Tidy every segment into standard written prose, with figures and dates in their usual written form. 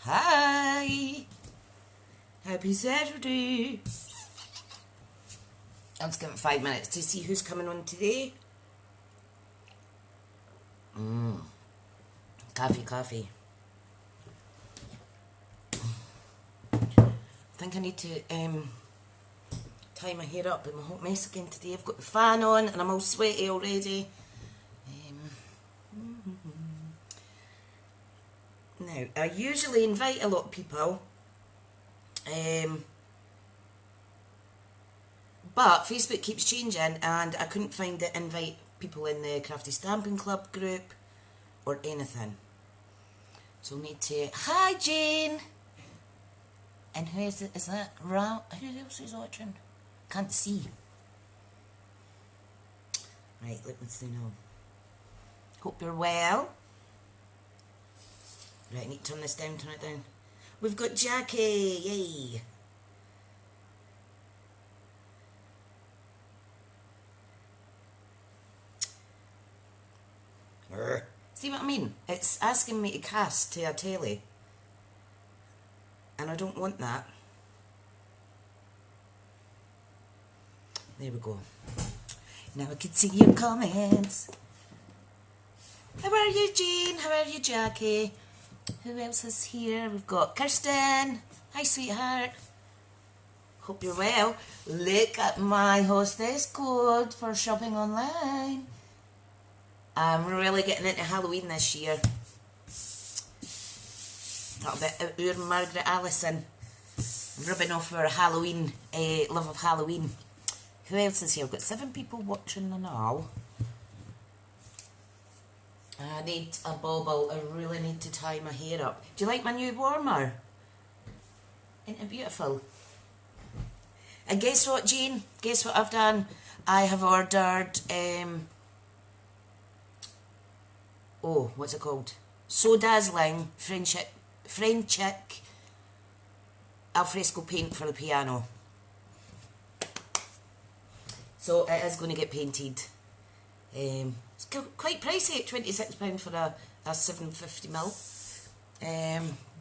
Hi! Happy Saturday! I'll just give it 5 minutes to see who's coming on today. Coffee. I think I need to tie my hair up. I'm a hot mess again today. I've got the fan on and I'm all sweaty already. Now, I usually invite a lot of people, but Facebook keeps changing and I couldn't find the invite people in the Crafty Stampin' Club group or anything. So I need to... Hi, Jane! And who is it? Is that Ra? Who else is watching? Can't see. Right, let me see now. Hope you're well. Right, I need to turn this down, turn it down. We've got Jackie, yay! See what I mean? It's asking me to cast to a telly. And I don't want that. There we go. Now I can see your comments. How are you, Jane? How are you, Jackie? Who else is here? We've got Kirsten. Hi, sweetheart. Hope you're well. Look at my hostess code for shopping online. I'm really getting into Halloween this year. Talk about our Margaret Allison. Rubbing off our Halloween, love of Halloween. Who else is here? I've got 7 people watching now. I need a bobble. I really need to tie my hair up. Do you like my new warmer? Isn't it beautiful? And guess what, Jane? Guess what I've done? I have ordered, what's it called? So Dazzling Frenchic alfresco paint for the piano. So it is going to get painted. It's quite pricey at £26 for a 750ml.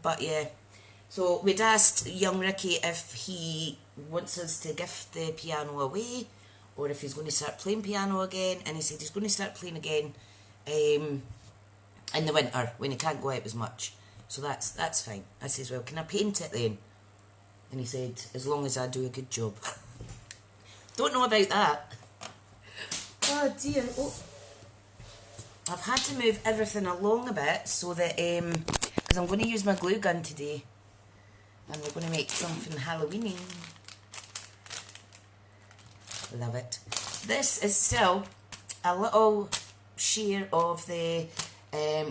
But yeah, so we'd asked young Ricky if he wants us to gift the piano away or if he's going to start playing piano again, and he said he's going to start playing again in the winter when he can't go out as much. So that's fine. I says, well, can I paint it then? And he said, as long as I do a good job. Don't know about that. Oh dear. Oh. I've had to move everything along a bit so that, because I'm going to use my glue gun today. And we're going to make something Halloweeny. Love it. This is still a little share of the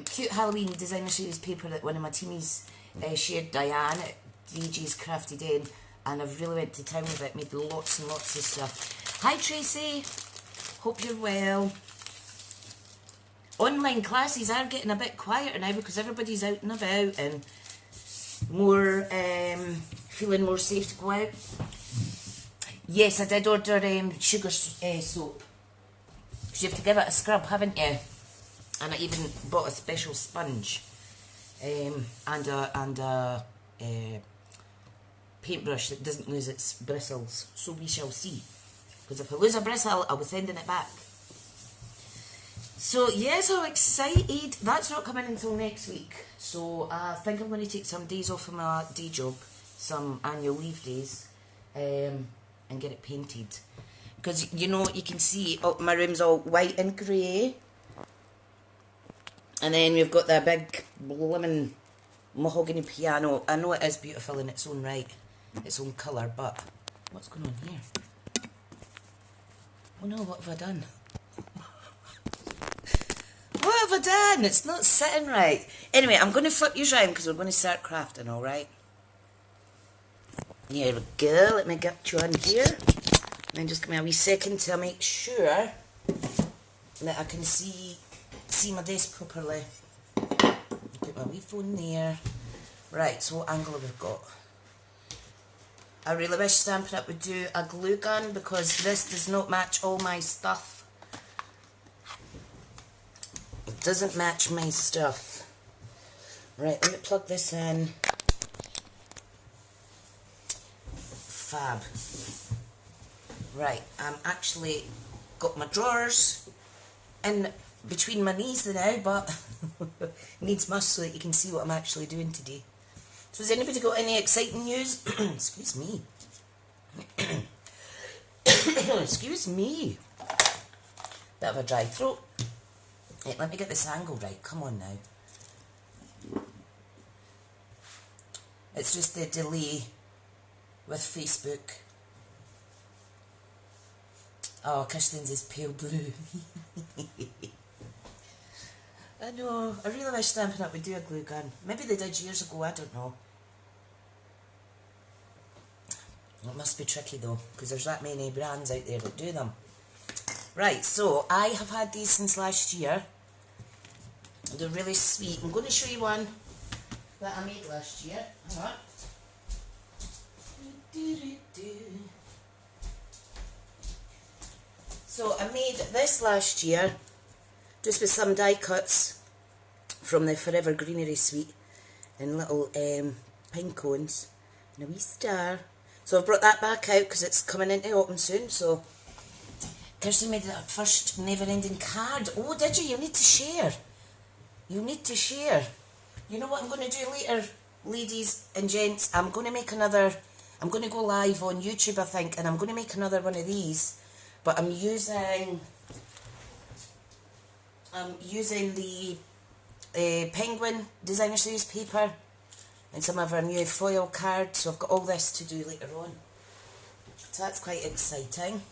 cute Halloween designer series paper that one of my teamies shared, Diane, at DJ's Crafty Den. And I've really went to town with it, made lots and lots of stuff. Hi Tracy, hope you're well. Online classes are getting a bit quieter now because everybody's out and about and more feeling more safe to go out. Yes, I did order sugar soap. Because you have to give it a scrub, haven't you? And I even bought a special sponge and a paintbrush that doesn't lose its bristles. So we shall see. Because if I lose a bristle, I'll be sending it back. So yes, I'm excited. That's not coming until next week. So I think I'm going to take some days off from my day job, some annual leave days, and get it painted. Because you know, you can see my room's all white and grey. And then we've got that big blooming mahogany piano. I know it is beautiful in its own right, its own colour, but what's going on here? Oh no, what have I done? What have I done? It's not sitting right. Anyway, I'm going to flip you around because we're going to start crafting, alright? Here we go. Let me get you on here. And then just give me a wee second to make sure that I can see my desk properly. Put my wee phone there. Right, so what angle have we got? I really wish Stampin' Up would do a glue gun because this does not match all my stuff. It doesn't match my stuff. Right, let me plug this in. fab. Right, I'm actually got my drawers in between my knees now, but needs must so that you can see what I'm actually doing today. So has anybody got any exciting news? Excuse me. Excuse me. Bit of a dry throat. Hey, let me get this angle right. Come on now. It's just the delay with Facebook. Oh, Kirsten's is pale blue. I know. I really wish Stampin' Up would do a glue gun. Maybe they did years ago, I don't know. It must be tricky though, because there's that many brands out there that do them. Right, so I have had these since last year. They're really sweet. I'm going to show you one that I made last year. Hang on. So I made this last year just with some die cuts from the Forever Greenery suite in little pine cones and a wee star. So I've brought that back out because it's coming into autumn soon. So Kirsten made that first never-ending card. Oh, did you? You need to share. You need to share. You know what I'm going to do later, ladies and gents? I'm going to make another. I'm going to go live on YouTube, I think, and I'm going to make another one of these. But I'm using the Penguin Designer Series paper and some of our new foil cards. So I've got all this to do later on. So that's quite exciting.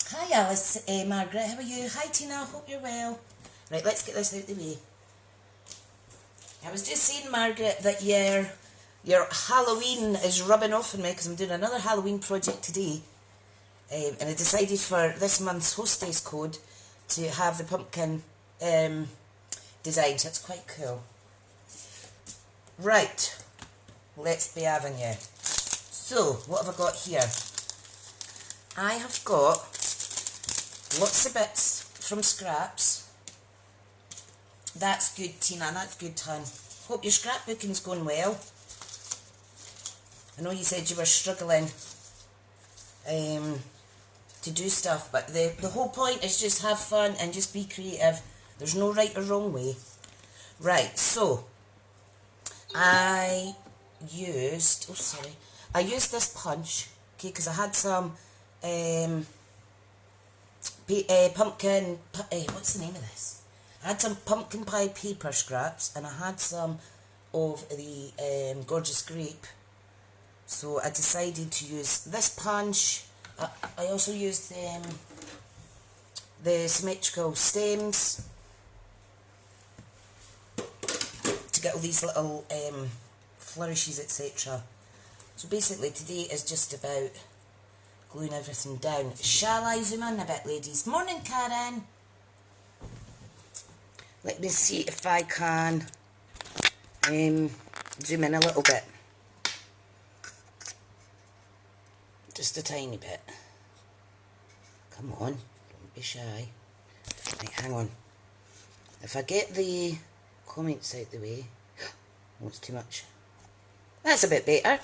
Hi Alice, Margaret, how are you? Hi Tina, hope you're well. Right, let's get this out of the way. I was just saying, Margaret, that your Halloween is rubbing off on me because I'm doing another Halloween project today. And I decided for this month's hostess code to have the pumpkin design, so it's quite cool. Right, let's be having you. So, what have I got here? I have got lots of bits from scraps. That's good, Tina, that's good, hon. Hope your scrapbooking's going well. I know you said you were struggling to do stuff, but the whole point is just have fun and just be creative. There's no right or wrong way. Right, so I used this punch, okay, because I had some pumpkin, what's the name of this? I had some pumpkin pie paper scraps and I had some of the Gorgeous Grape. So I decided to use this punch. I also used the symmetrical stems to get all these little flourishes, etc. So basically today is just about gluing everything down. Shall I zoom in a bit, ladies? Morning, Karen. Let me see if I can zoom in a little bit. Just a tiny bit. Come on, don't be shy. Right, hang on. If I get the comments out the way... Oh, it's too much. That's a bit better.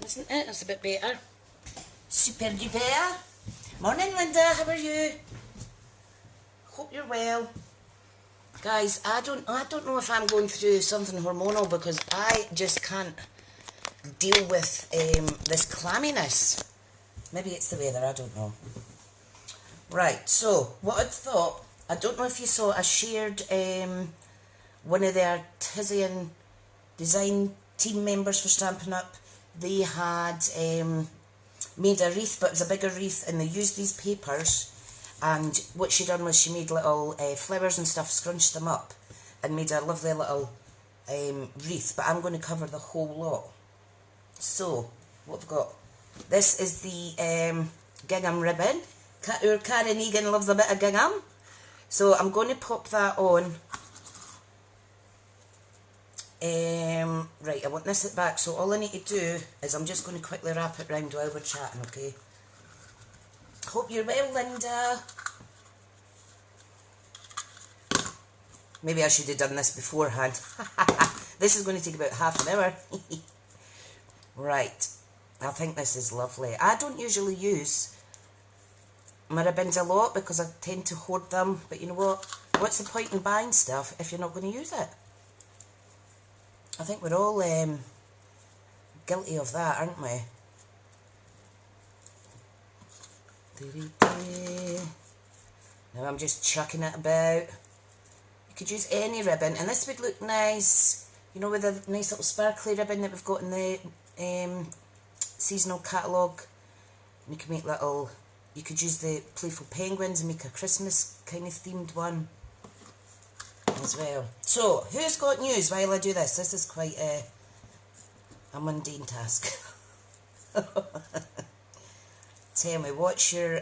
Isn't it? That's a bit better. Super duper. Morning, Linda. How are you? Hope you're well. Guys, I don't know if I'm going through something hormonal because I just can't deal with this clamminess. Maybe it's the weather, I don't know. Right, so what I'd thought, I don't know if you saw, I shared one of the artisan design team members for Stampin' Up. They had made a wreath, but it was a bigger wreath, and they used these papers, and what she done was she made little flowers and stuff, scrunched them up, and made a lovely little wreath, but I'm going to cover the whole lot. So, what I've got, this is the gingham ribbon. Karen Egan loves a bit of gingham. So I'm going to pop that on. Right, I want this at back, so all I need to do is I'm just going to quickly wrap it round while we're chatting, okay? Hope you're well, Linda. Maybe I should have done this beforehand. This is going to take about half an hour. Right, I think this is lovely. I don't usually use my ribbons a lot because I tend to hoard them, but you know what? What's the point in buying stuff if you're not going to use it? I think we're all guilty of that, aren't we? Now I'm just chucking it about. You could use any ribbon, and this would look nice, you know, with a nice little sparkly ribbon that we've got in the seasonal catalogue. You can make little, you could use the playful penguins and make a Christmas kind of themed one as well. So, who's got news while I do this? This is quite a mundane task. Tell me, what's your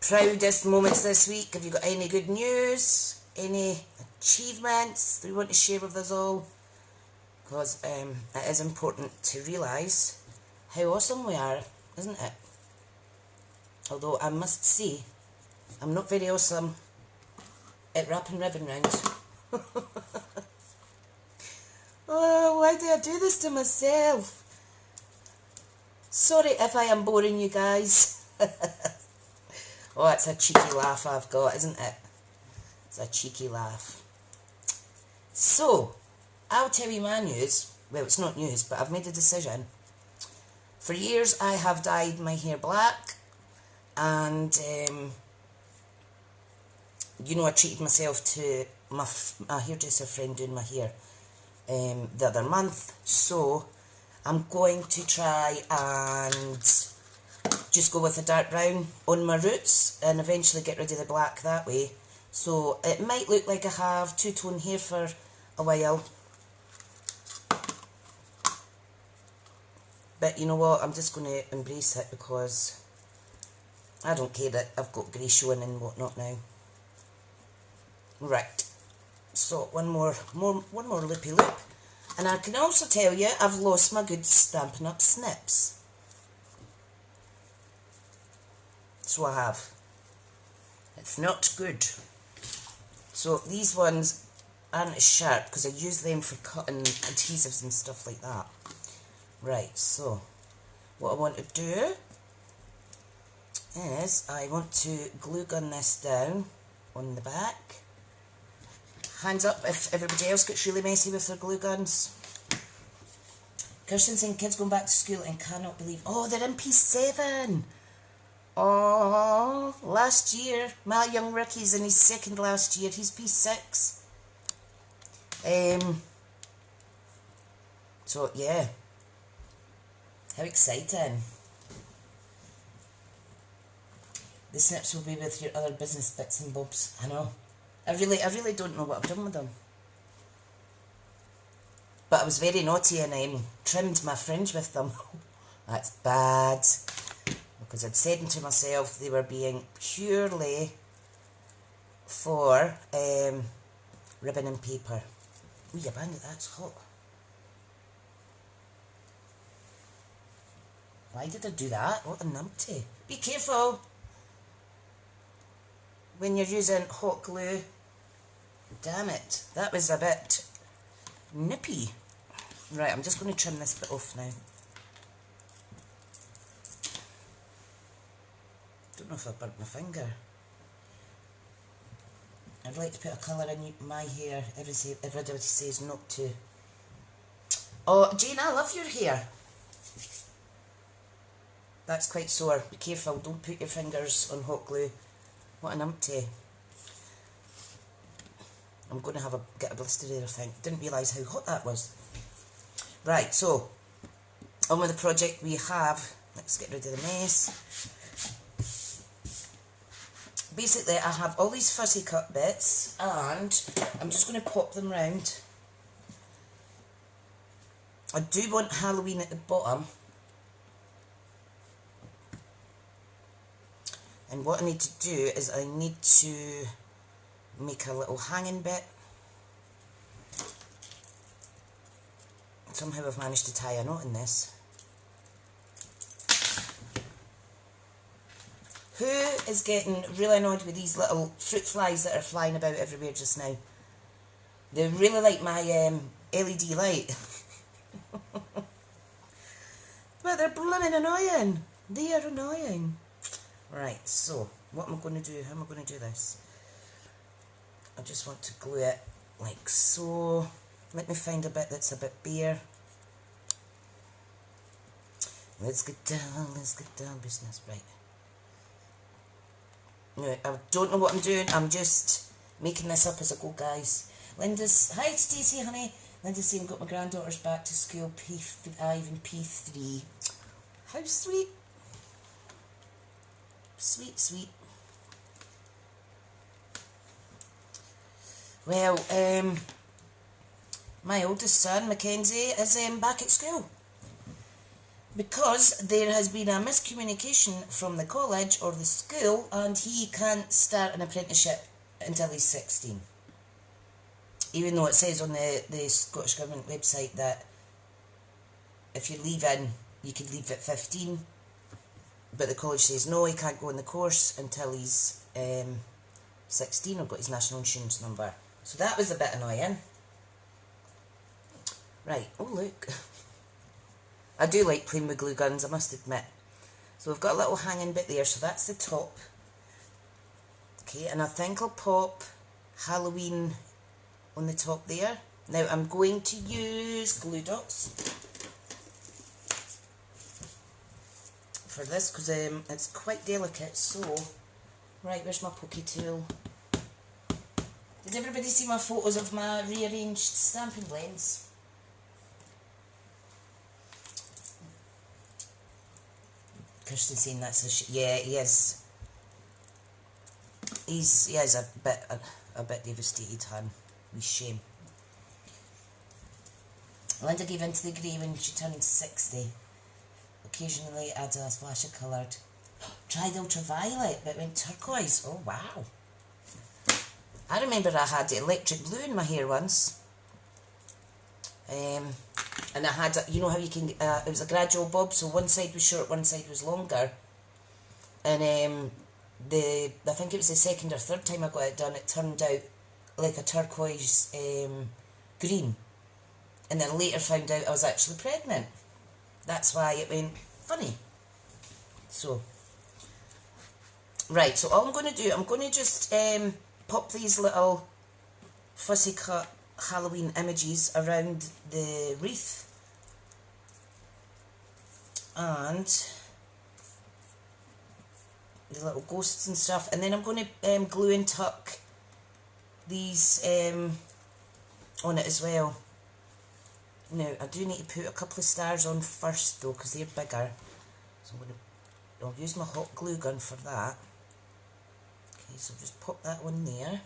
proudest moments this week? Have you got any good news? Any achievements that you want to share with us all? Because it is important to realise how awesome we are, isn't it? Although I must say, I'm not very awesome at wrapping ribbon round. Oh, why do I do this to myself? Sorry if I am boring you guys. Oh, it's a cheeky laugh I've got, isn't it? It's a cheeky laugh. So, I'll tell you my news. Well, it's not news, but I've made a decision. For years, I have dyed my hair black, and you know, I treated myself to my hairdresser friend doing my hair the other month. So, I'm going to try and just go with a dark brown on my roots and eventually get rid of the black that way. So it might look like I have two-tone hair for a while. But you know what, I'm just going to embrace it because I don't care that I've got grey showing and whatnot now. Right, so one more loopy loop. And I can also tell you I've lost my good Stampin' Up snips. So I have. It's not good. So these ones aren't as sharp because I use them for cutting adhesives and stuff like that. Right, so what I want to do is I want to glue gun this down on the back. Hands up if everybody else gets really messy with their glue guns. Kirsten saying kids going back to school and cannot believe, oh, they're in P7. Oh, last year, my young Ricky's in his second last year, he's P6. So yeah, how exciting. The snips will be with your other business bits and bobs. I know. I really don't know what I've done with them. But I was very naughty and trimmed my fringe with them. That's bad. Because I'd said to myself they were being purely for ribbon and paper. Ooh, you bang it, that's hot. Why did I do that? What a numpty. Be careful when you're using hot glue. Damn it, that was a bit nippy. Right, I'm just going to trim this bit off now. Don't know if I burnt my finger. I'd like to put a colour in my hair. Everybody says not to. Oh, Jane, I love your hair. That's quite sore. Be careful, don't put your fingers on hot glue. What a numpty. I'm going to get a blister there, I think. Didn't realise how hot that was. Right, so, on with the project we have. Let's get rid of the mess. Basically, I have all these fussy cut bits, and I'm just going to pop them round. I do want Halloween at the bottom. And what I need to do is I need to make a little hanging bit. Somehow I've managed to tie a knot in this. Who is getting really annoyed with these little fruit flies that are flying about everywhere just now? They really like my LED light. But they're blooming annoying. They are annoying. Right, so what am I going to do? How am I going to do this? I just want to glue it like so. Let me find a bit that's a bit bare. Let's get down business. Right. Now, I don't know what I'm doing. I'm just making this up as I go, guys. Linda's, hi Stacey, honey. Linda's saying, got my granddaughters back to school, P5 and P3. How sweet. Sweet, sweet. Well, my oldest son, Mackenzie, is back at school. Because there has been a miscommunication from the college or the school and he can't start an apprenticeship until he's 16. Even though it says on the Scottish Government website that if you're leaving, you could leave at 15. But the college says no, he can't go on the course until he's 16 or got his national insurance number. So that was a bit annoying. Right, oh look. I do like playing with glue guns, I must admit. So we've got a little hanging bit there, so that's the top. Okay, and I think I'll pop Halloween on the top there. Now I'm going to use glue dots for this because it's quite delicate. So, right, where's my pokey tool? Did everybody see my photos of my rearranged stamping blends? Kirsten's saying that's yeah, he is. He is a bit devastated, hon. With shame. Linda gave into the grey when she turned 60. Occasionally adds a splash of coloured. Tried ultraviolet, but went turquoise. Oh wow! I remember I had electric blue in my hair once. And I had, you know how you can, it was a gradual bob, so one side was short, one side was longer. And I think it was the second or third time I got it done, it turned out like a turquoise green. And then later found out I was actually pregnant. That's why it went funny. So, right, so all I'm going to do, I'm going to just pop these little fussy cut Halloween images around the wreath, and the little ghosts and stuff, and then I'm going to glue and tuck these on it as well. Now I do need to put a couple of stars on first though because they're bigger, so I'll use my hot glue gun for that. Okay, so just pop that on there.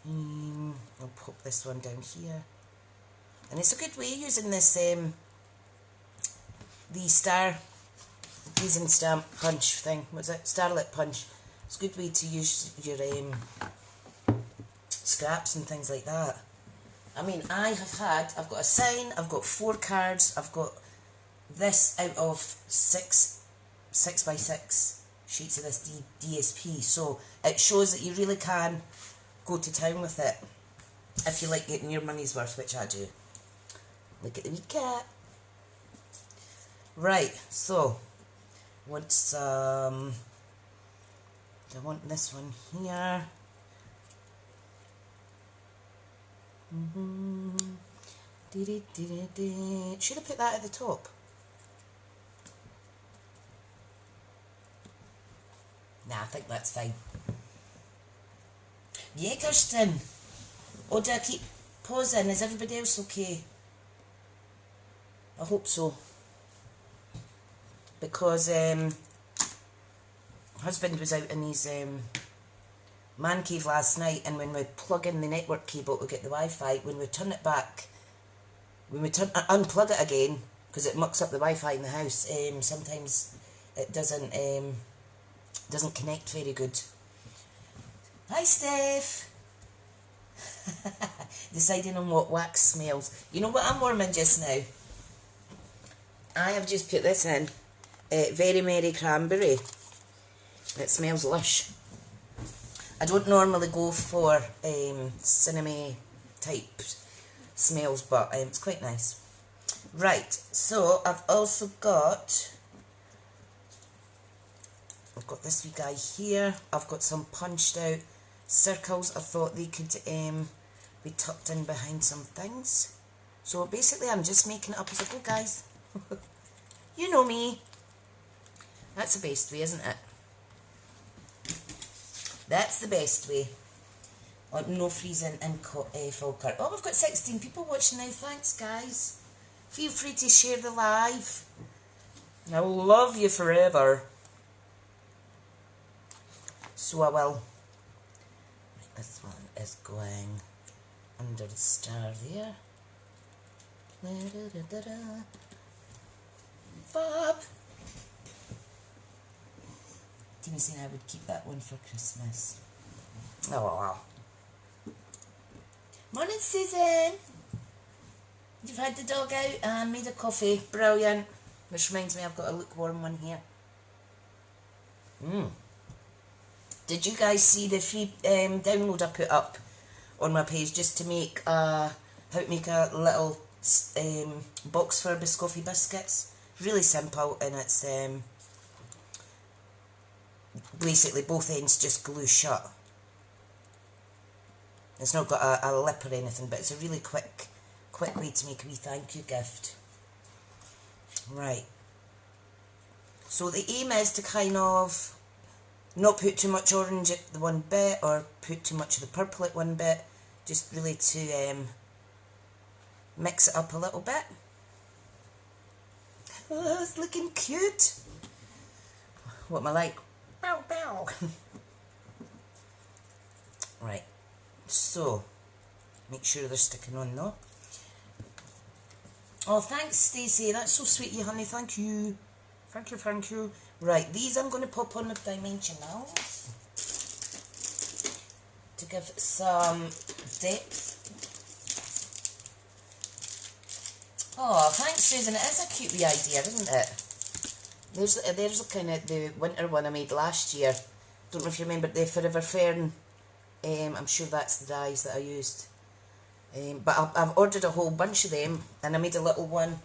I'll pop this one down here, and it's a good way using this the star using stamp punch thing. What's it? Starlit punch. It's a good way to use your scraps and things like that. I mean, I've got a sign, I've got 4 cards, I've got this out of 6 by 6 sheets of this DSP, so it shows that you really can go to town with it if you like getting your money's worth, which I do. Look at the wee cat. Right, so I want this one here. Should I put that at the top? Nah, I think that's fine. Yeah, Kirsten. Or do I keep pausing? Is everybody else okay? I hope so. Because husband was out in his man cave last night, and when we plug in the network cable to get the Wi-Fi, when we turn it back, when we unplug it again, because it mucks up the Wi-Fi in the house, sometimes it doesn't connect very good. Hi Steph! Deciding on what wax smells. You know what I'm warming just now? I have just put this in. Very Merry Cranberry. It smells lush. I don't normally go for cinnamon type smells, but it's quite nice. Right, so I've also got, this wee guy here. I've got some punched out circles. I thought they could be tucked in behind some things. So basically I'm just making it up as I go, guys. You know me. That's the best way, isn't it? That's the best way. Oh, no freezing in full colour. Oh, we've got 16 people watching now. Thanks, guys. Feel free to share the live. I will love you forever. So I will. Right, this one is going under the star there. Fab. Tina saying I would keep that one for Christmas. Oh, wow. Morning, Susan. You've had the dog out and made a coffee. Brilliant. Which reminds me, I've got a lukewarm one here. Did you guys see the free download I put up on my page just to make how to make a little box for biscotti biscuits? Really simple, and it's basically both ends just glue shut. It's not got a lip or anything, but it's a really quick way to make a wee thank you gift. Right. So the aim is to kind of not put too much orange at the one bit or put too much of the purple at one bit. Just really to mix it up a little bit. Oh, it's looking cute. What am I like? Bow, bow. Right. So, make sure they're sticking on though. Oh, thanks, Stacey. That's so sweet, you honey. Thank you. Thank you, thank you. Right, these I'm going to pop on with dimensionals to give some depth. Oh, thanks, Susan. It is a cute wee idea, isn't it? There's kind of the winter one I made last year. Don't know if you remember the Forever Fern. I'm sure that's the dyes that I used. But I've ordered a whole bunch of them, and I made a little one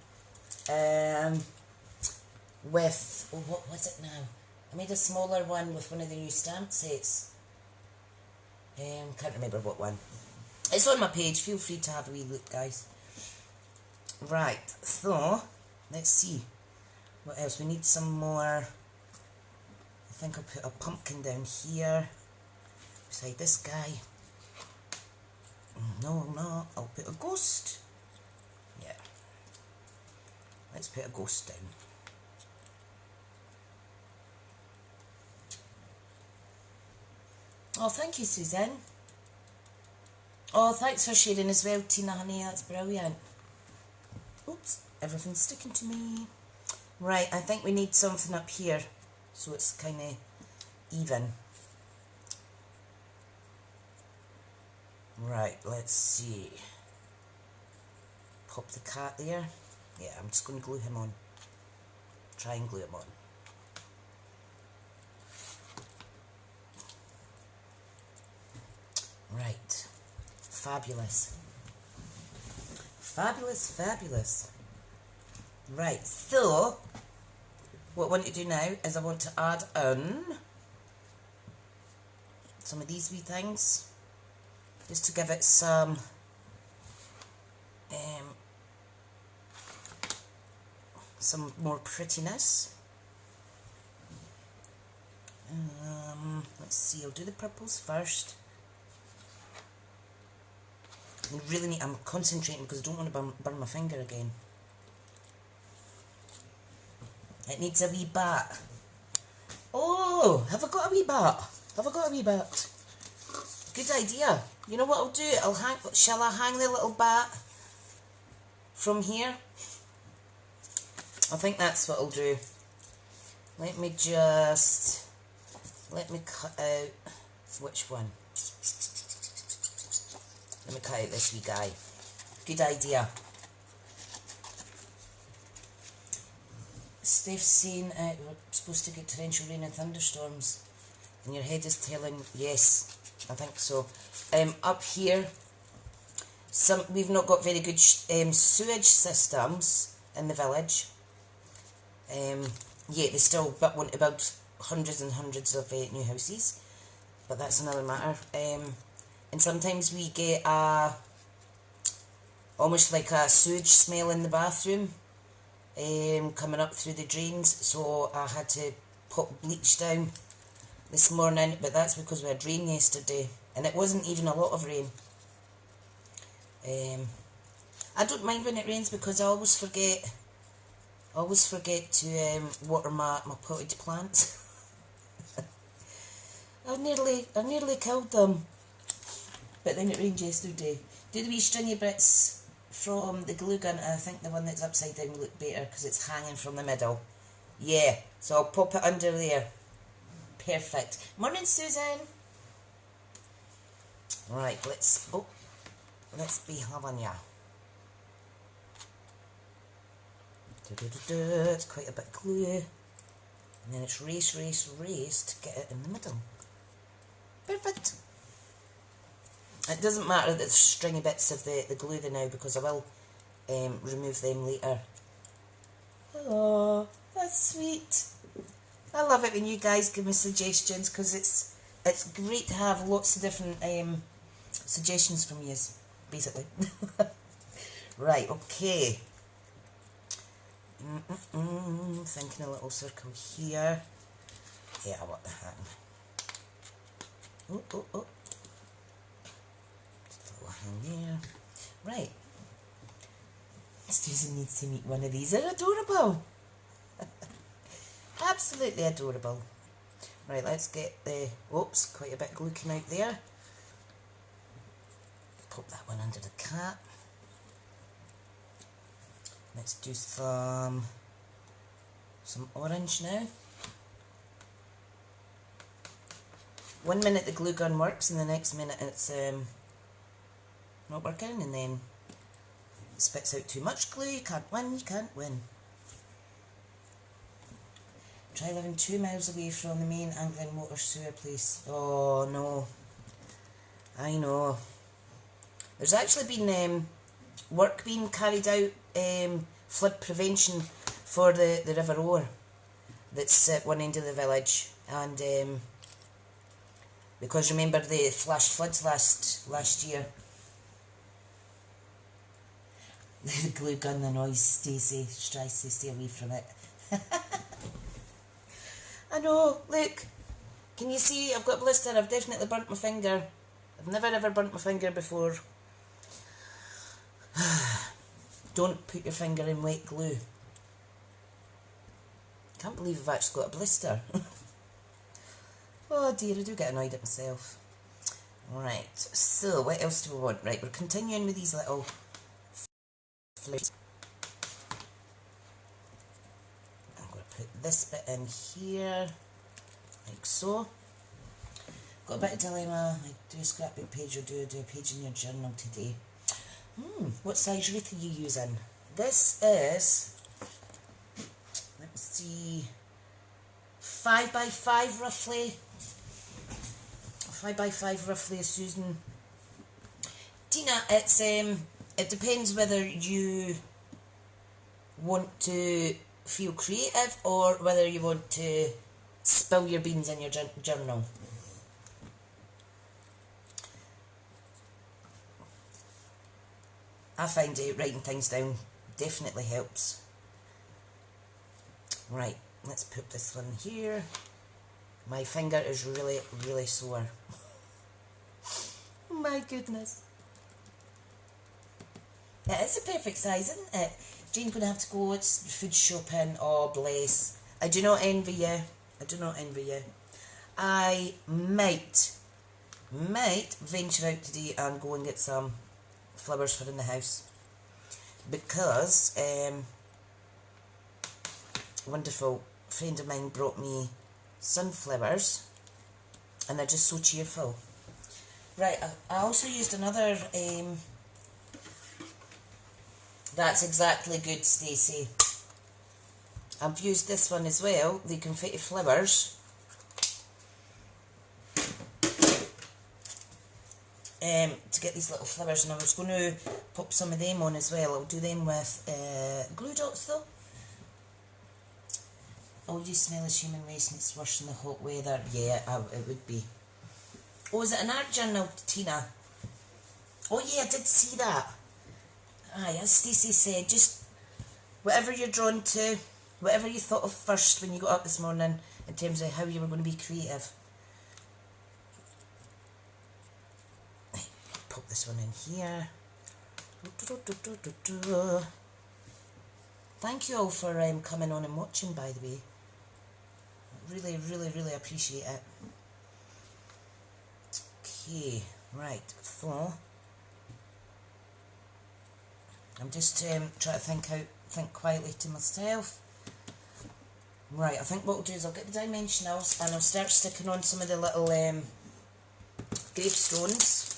with, oh, what was it now? I made a smaller one with one of the new stamp sets. Can't remember what one. It's on my page. Feel free to have a wee look, guys. Right, so let's see what else. We need some more. I think I'll put a pumpkin down here beside this guy. No, no, I'll put a ghost. Yeah, let's put a ghost down. Oh, thank you, Suzanne. Oh, thanks for sharing as well, Tina, honey. That's brilliant. Oops, everything's sticking to me. Right, I think we need something up here so it's kind of even. Right, let's see. Pop the cat there. Yeah, I'm just going to glue him on. Try and glue him on. Right. Fabulous. Fabulous, fabulous. Right, so what I want to do now is I want to add in some of these wee things just to give it some more prettiness. Let's see, I'll do the purples first. I really need, I'm concentrating because I don't want to burn my finger again. It needs a wee bat. Oh, have I got a wee bat? Have I got a wee bat? Good idea. You know what I'll do? Shall I hang the little bat from here? I think that's what I'll do. Let me cut out, which one? Let me cut out this wee guy. Good idea. Steph's saying we're supposed to get torrential rain and thunderstorms. And your head is telling, yes, I think so. Up here, we've not got very good sewage systems. in the village. Yeah, they still want to build hundreds and hundreds of new houses, but that's another matter. And sometimes we get almost like a sewage smell in the bathroom coming up through the drains, so I had to put bleach down this morning, but that's because we had rain yesterday, and it wasn't even a lot of rain. I don't mind when it rains because I always forget to water my potted plants. I nearly killed them, but then it rained yesterday. Do the wee stringy bits from the glue gun, and I think the one that's upside down will look better because it's hanging from the middle. Yeah, so I'll pop it under there. Perfect. Morning, Susan. Right, let's be having ya. It's quite a bit of glue, and then it's race to get it in the middle. Perfect. It doesn't matter that there's stringy bits of the glue there now, because I will remove them later. Oh, that's sweet. I love it when you guys give me suggestions, because it's great to have lots of different suggestions from you, basically. Right, okay. Thinking a little circle here. Yeah, what the heck. Oh. Just a little hang there. Right. Susan needs to meet one of these. They're adorable. Absolutely adorable. Right, let's get the... Oops, quite a bit of glue coming out there. Pop that one under the cap. Let's do some orange now. 1 minute the glue gun works, and the next minute it's not working, and then it spits out too much glue. You can't win. Try living 2 miles away from the main Anglian water sewer place. Oh no. I know. There's actually been work being carried out, flood prevention for the River Orr that's at one end of the village, and because remember the flash floods last year. The glue gun, the noise, Stacey tries to stay away from it. I know, look, can you see I've got a blister? I've definitely burnt my finger. I've never ever burnt my finger before. Don't put your finger in wet glue. Can't believe I've actually got a blister. Oh dear, I do get annoyed at myself. Right, so what else do we want? Right, we're continuing with these little flowers. I'm going to put this bit in here, like so. Got a bit of dilemma. I do a scrapbook page or do a page in your journal today. What size wreath are you using? This is, let's see, 5 by 5 roughly. 5 by 5 roughly, Susan. Tina, it's it depends whether you want to feel creative or whether you want to spill your beans in your journal. I find writing things down definitely helps. Right, let's put this one here. My finger is really, really sore. My goodness. It is a perfect size, isn't it? Jane's going to have to go food shopping. Oh, bless. I do not envy you. I do not envy you. I might venture out today and go and get some flowers for in the house, because a wonderful friend of mine brought me sunflowers and they're just so cheerful. Right, I also used another, that's exactly good, Stacey. I've used this one as well, the confetti flowers. to get these little flowers, and I was going to pop some of them on as well. I'll do them with glue dots though. All you smell is human waste and it's worse in the hot weather. Yeah, it would be. Oh, is it an art journal, Tina? Oh yeah, I did see that. Aye, as Stacey said, just whatever you're drawn to, whatever you thought of first when you got up this morning in terms of how you were going to be creative. Pop this one in here. Thank you all for coming on and watching, by the way. Really, really, really appreciate it. Okay, right, so I'm just trying to think quietly to myself. Right, I think what I'll do is I'll get the dimensionals and I'll start sticking on some of the little gravestones.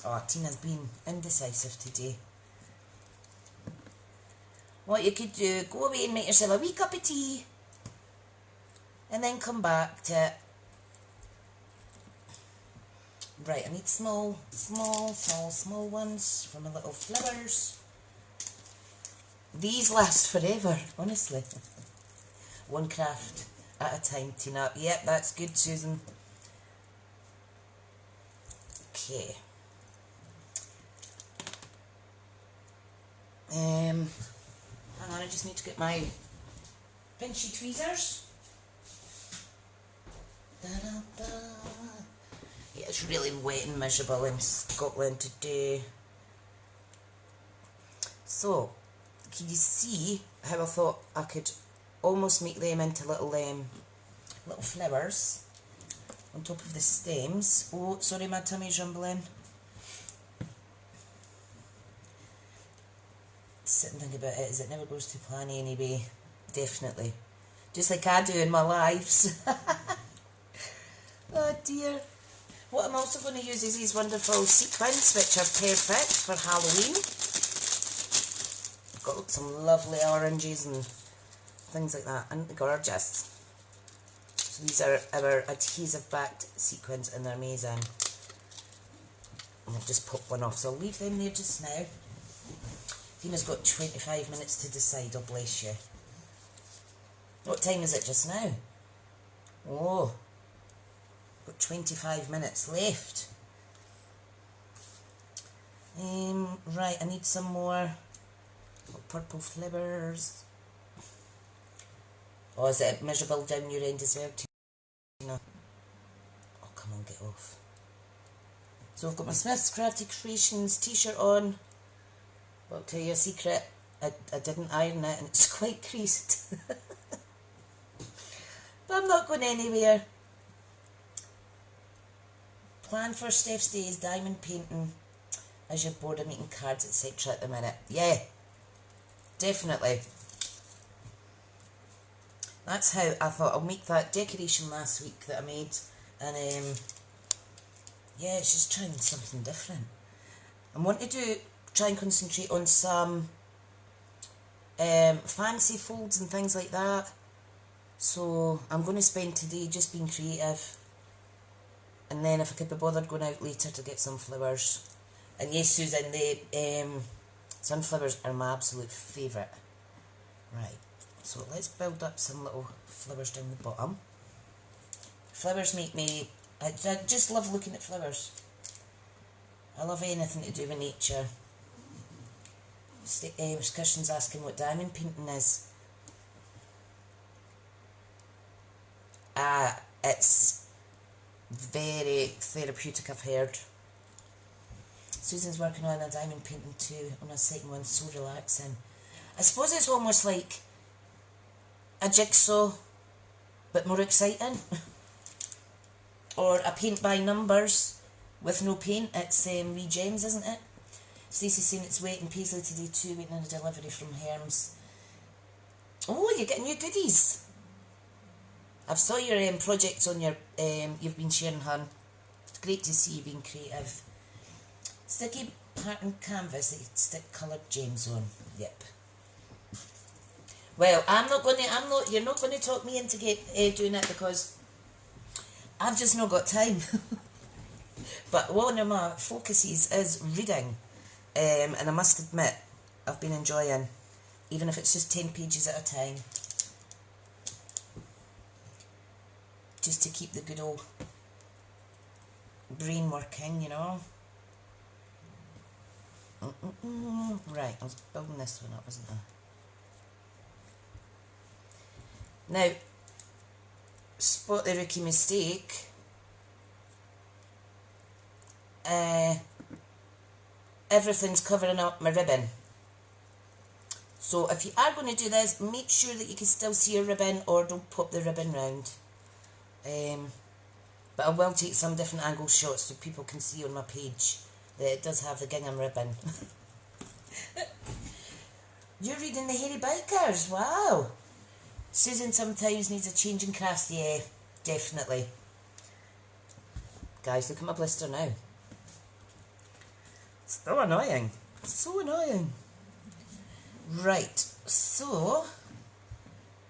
Oh, Tina's been indecisive today. What you could do, go away and make yourself a wee cup of tea and then come back to it. Right, I need small ones for my little flowers. These last forever, honestly. One craft at a time, Tina. Yep, that's good, Susan. Okay. Hang on, I just need to get my pinchy tweezers. Da-da-da. Yeah, it's really wet and miserable in Scotland today. So, can you see how I thought I could almost make them into little flowers on top of the stems? Oh, sorry, my tummy's rumbling. Sit and think about it, as it never goes to plan anyway. Definitely. Just like I do in my lives. Oh dear. What I'm also going to use is these wonderful sequins, which are perfect for Halloween. Got some lovely oranges and things like that, and gorgeous. So these are our adhesive backed sequins and they're amazing. And I'll just pop one off, so I'll leave them there just now. Tina's got 25 minutes to decide, oh bless you. What time is it just now? Oh, got 25 minutes left. Right, I need some more purple flowers. Oh, is it miserable down your end as well, Tina? Oh, come on, get off. So I've got my Smith's Crafty Creations t-shirt on. But I'll tell you a secret, I didn't iron it and it's quite creased. But I'm not going anywhere. Plan for Steph's Day is diamond painting as you're bored of making cards, etc. at the minute. Yeah, definitely. That's how I thought I'll make that decoration last week that I made. And yeah, it's just trying something different. I want to try and concentrate on some fancy folds and things like that. So I'm going to spend today just being creative, and then if I could be bothered going out later to get some flowers. And yes, Susan, the sunflowers are my absolute favourite. Right, so let's build up some little flowers down the bottom. Flowers make me, I just love looking at flowers. I love anything to do with nature. Christian's asking what diamond painting is. It's very therapeutic, I've heard. Susan's working on a diamond painting too, on a second one, so relaxing. I suppose it's almost like a jigsaw, but more exciting. Or a paint by numbers with no paint. It's Regems, isn't it? Stacey's saying it's wet in Paisley today too, waiting on a delivery from Herms. Oh, you're getting new goodies. I've saw your projects on your, you've been sharing, hon. It's great to see you being creative. Sticky pattern canvas that you stick coloured gems on. Yep. Well, you're not going to talk me into doing it, because I've just not got time. But one of my focuses is reading. And I must admit, I've been enjoying, even if it's just 10 pages at a time. Just to keep the good old brain working, you know. Right, I was building this one up, wasn't I? Now, spot the rookie mistake. Everything's covering up my ribbon. So if you are going to do this, make sure that you can still see your ribbon, or don't pop the ribbon round. But I will take some different angle shots so people can see on my page that it does have the gingham ribbon. You're reading the Hairy Bikers, wow. Susan sometimes needs a change in crafts, yeah, definitely. Guys, look at my blister now. It's so annoying, so annoying. Right, so,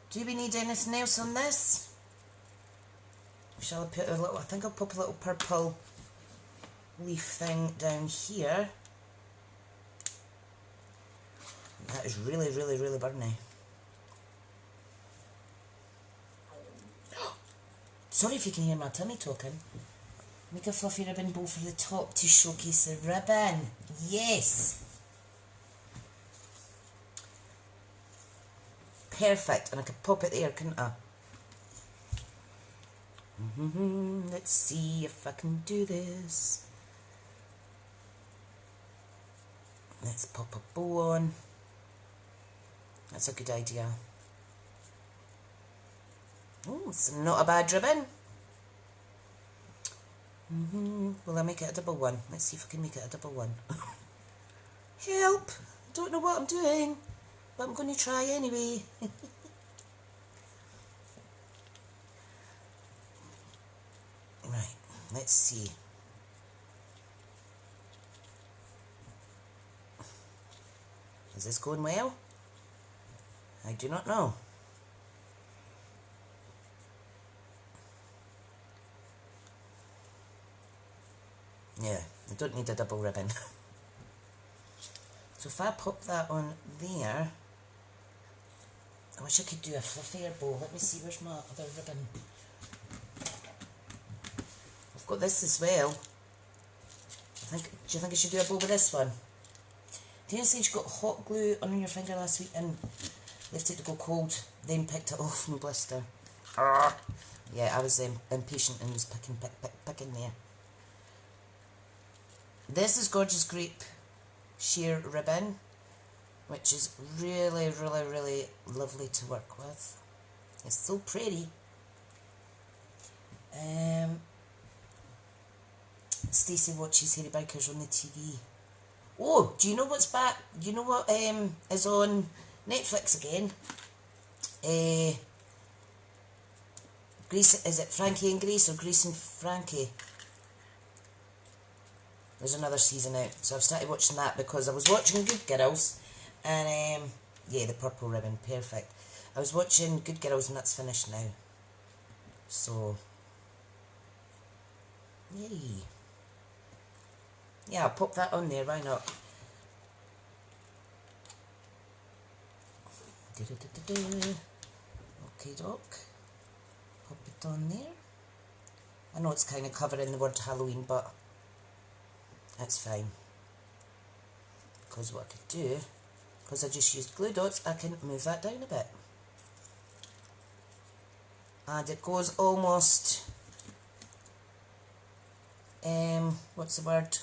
do we need anything else on this? Shall I put a little, I think I'll pop a little purple leaf thing down here. That is really, really, really burny. Sorry if you can hear my tummy talking. Make a fluffy ribbon bow for the top to showcase the ribbon. Yes! Perfect, and I could pop it there, couldn't I? Let's see if I can do this. Let's pop a bow on. That's a good idea. Oh, it's not a bad ribbon. Will I make it a double one? Let's see if I can make it a double one. Help! Don't know what I'm doing, but I'm going to try anyway. Right, let's see. Is this going well? I do not know. Yeah, I don't need a double ribbon. So if I pop that on there, I wish I could do a fluffier bow. Let me see, where's my other ribbon? I've got this as well. Do you think I should do a bow with this one? Tina said she got hot glue on your finger last week and left it to go cold, then picked it off from blister. Yeah, I was impatient and was picking there. This is Gorgeous Grape sheer ribbon, which is really, really, really lovely to work with. It's so pretty. Stacey watches Hairy Bikers on the TV. Oh, do you know what's back? Do you know what is on Netflix again? Grace, is it Frankie and Grace or Grace and Frankie? There's another season out, so I've started watching that because I was watching Good Girls, and yeah, the purple ribbon, perfect. I was watching Good Girls and that's finished now, so yay. Yeah, I'll pop that on there, why not? Okay, doc. Pop it on there. I know it's kind of covering the word Halloween, but that's fine. Because what I could do, because I just used glue dots, I can move that down a bit. And it goes almost, what's the word?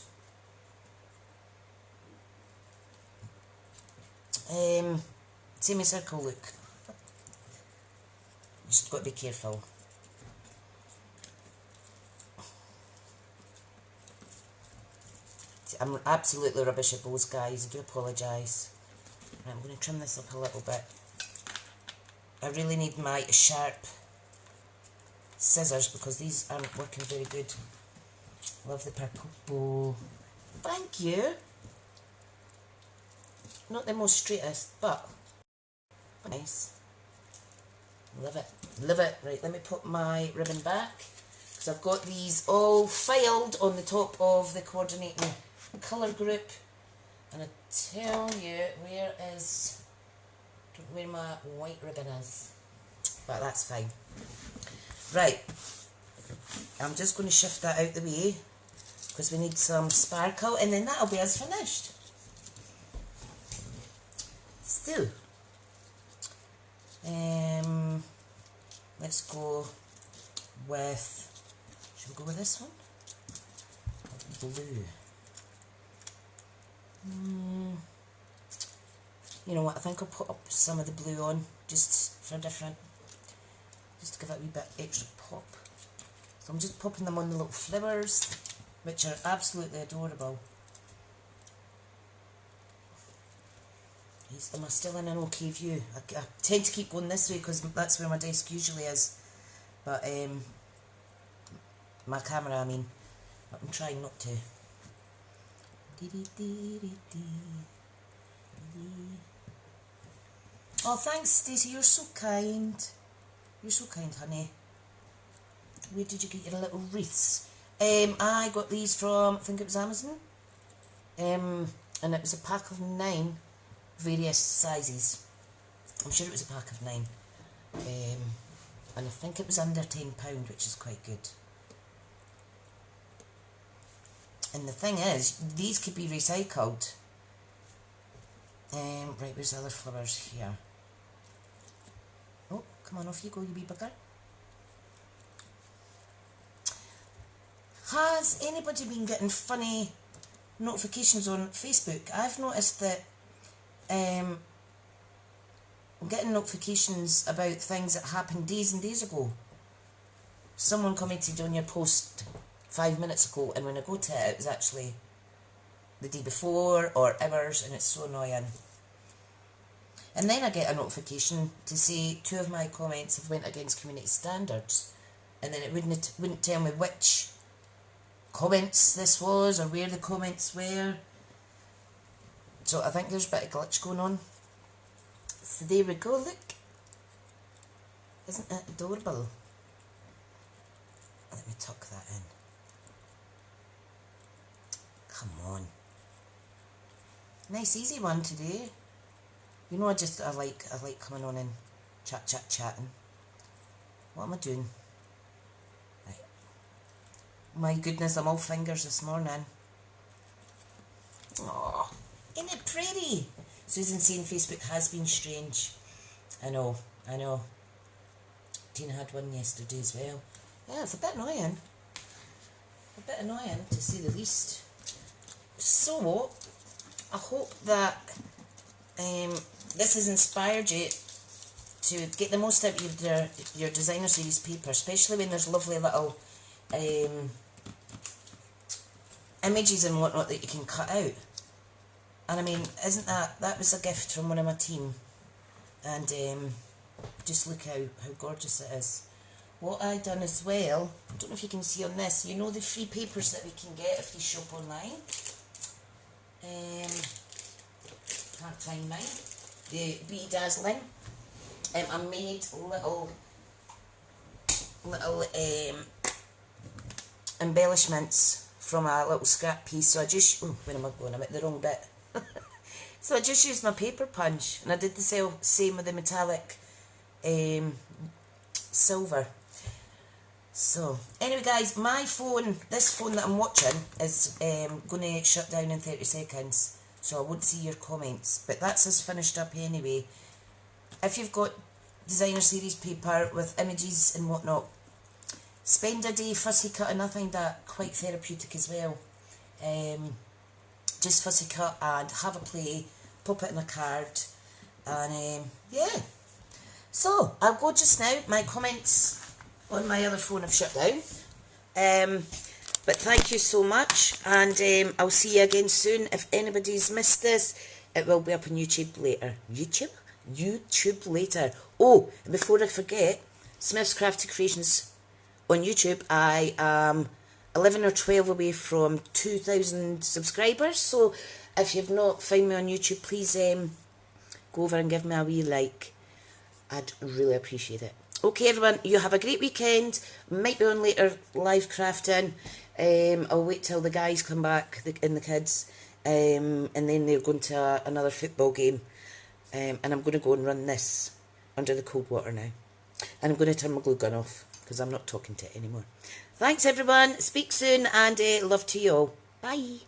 Semicircle look. Just got to be careful. I'm absolutely rubbish at bows, guys. I do apologise. Right, I'm going to trim this up a little bit. I really need my sharp scissors because these aren't working very good. Love the purple bow. Thank you. Not the most straightest, but nice. Love it. Love it. Right, let me put my ribbon back because I've got these all filed on the top of the coordinating colour group. And I tell you, where my white ribbon is. But that's fine. Right, I'm just going to shift that out the way because we need some sparkle, and then that'll be us finished. So, let's go with, should we go with this one? Blue. You know what, I think I'll put up some of the blue on just for different, just to give it a wee bit extra pop. So I'm just popping them on the little flowers, which are absolutely adorable. Am I still in an okay view? I tend to keep going this way because that's where my desk usually is. But, my camera, I mean. But I'm trying not to. Oh, thanks, Stacey. You're so kind. You're so kind, honey. Where did you get your little wreaths? I got these from, I think it was Amazon. And it was a pack of 9 various sizes. I'm sure it was a pack of 9. And I think it was under £10, which is quite good. And the thing is, these could be recycled. Right, where's the other flowers here? Oh, come on, off you go, you wee bugger. Has anybody been getting funny notifications on Facebook? I've noticed that I'm getting notifications about things that happened days and days ago. Someone commented on your post 5 minutes ago, and when I go to it, it was actually the day before or hours, and it's so annoying. And then I get a notification to say 2 of my comments have went against community standards, and then it wouldn't tell me which comments this was or where the comments were. So I think there's a bit of glitch going on. So there we go, look. Isn't it adorable? Let me tuck that in. Come on. Nice easy one today. You know, I like coming on and chatting. What am I doing? Right. My goodness, I'm all fingers this morning. Oh, isn't it pretty? Susan saying Facebook has been strange. I know. Tina had one yesterday as well. Yeah, it's a bit annoying. To say the least. So, I hope that this has inspired you to get the most out of your designer series paper, especially when there's lovely little images and whatnot that you can cut out. And I mean, isn't that was a gift from one of my team, and just look how gorgeous it is. What I done as well, I don't know if you can see on this, you know the free papers that we can get if you shop online. Can't find mine. The Be Dazzling. I made little embellishments from a little scrap piece. So I just, where am I going? I'm at the wrong bit. So I just used my paper punch, and I did the same with the metallic silver. So, anyway guys, my phone, this phone that I'm watching is going to shut down in 30 seconds, so I won't see your comments, but that's us finished up anyway. If you've got designer series paper with images and whatnot, spend a day fussy cutting. I find that quite therapeutic as well. Just fussy cut and have a play, pop it in a card, and yeah. So, I'll go just now. My comments on my other phone have shut down. But thank you so much, and I'll see you again soon. If anybody's missed this, it will be up on YouTube later. YouTube later. Oh, and before I forget, Smith's Crafty Creations on YouTube. I am 11 or 12 away from 2,000 subscribers, so if you've not found me on YouTube, please go over and give me a wee like. I'd really appreciate it. Okay, everyone, you have a great weekend. Might be on later live crafting. I'll wait till the guys come back and the kids, and then they're going to another football game. And I'm going to go and run this under the cold water now. And I'm going to turn my glue gun off because I'm not talking to it anymore. Thanks, everyone. Speak soon, and love to you all. Bye.